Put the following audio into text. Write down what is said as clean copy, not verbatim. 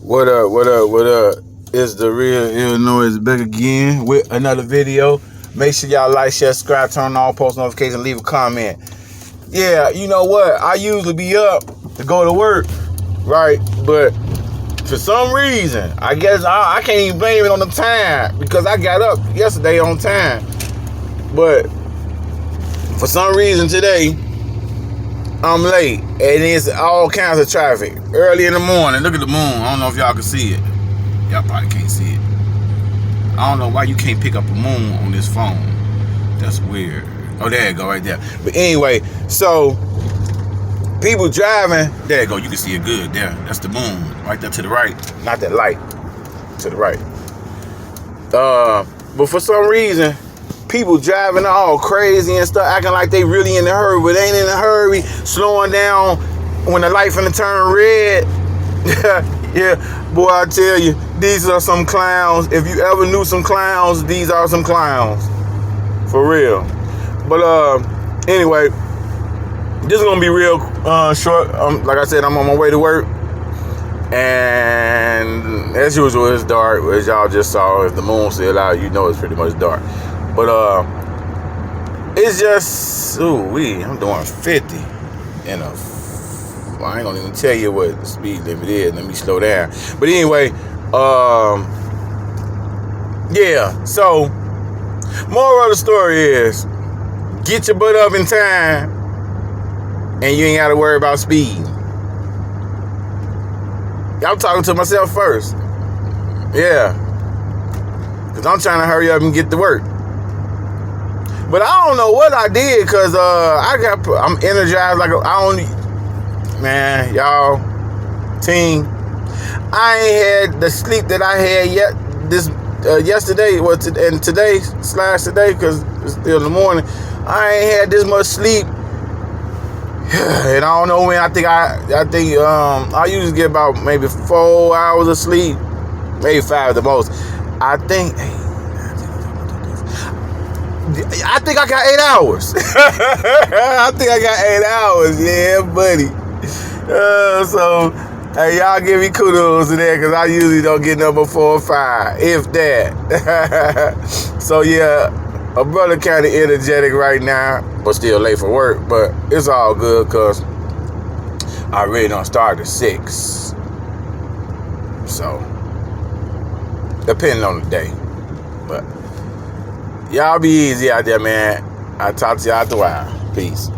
What up, what up, what up? It's the real Illinois back again with another video. Make sure y'all like, share, subscribe, turn on all post notifications, leave a comment. Yeah, you know what? I usually be up to go to work, right? But for some reason, I guess I can't even blame it on the time because I got up yesterday on time. But for some reason today, I'm late, and it's all kinds of traffic. Early in the morning, look at the moon. I don't know if y'all can see it. Y'all probably can't see it. I don't know why you can't pick up a moon on this phone. That's weird. Oh, there you go, right there. But anyway, so people driving. There you go. You can see it good there. That's the moon right there to the right. Not that light. To the right. But for some reason, people driving all crazy and stuff, acting like they really in a hurry, but they ain't in a hurry, slowing down when the light finna turn red. Yeah, boy, I tell you, these are some clowns. If you ever knew some clowns, these are some clowns. For real. But anyway, this is gonna be real short. Like I said, I'm on my way to work. And as usual, it's dark. As y'all just saw, if the moon's still out, you know it's pretty much dark. But it's just I'm doing 50 in a. Well, I ain't gonna even tell you what the speed limit is. Let me slow down. But anyway, yeah. So, moral of the story is, get your butt up in time, and you ain't gotta worry about speed. I'm talking to myself first. Yeah. Because I'm trying to hurry up and get to work. But I don't know what I did because I'm energized like man, y'all, team. I ain't had the sleep that I had yesterday, and today because it's still in the morning. I ain't had this much sleep. And I don't know when. I think I usually get about maybe 4 hours of sleep, maybe 5 at the most. I think I got 8 hours. I think I got 8 hours. Yeah, buddy. So hey, y'all give me kudos to that because I usually don't get number 4 or 5, if that. So yeah. My brother kind of energetic right now, but still late for work. But it's all good because I really don't start at 6. So, depending on the day. But y'all be easy out there, man. I'll talk to y'all after a while. Peace.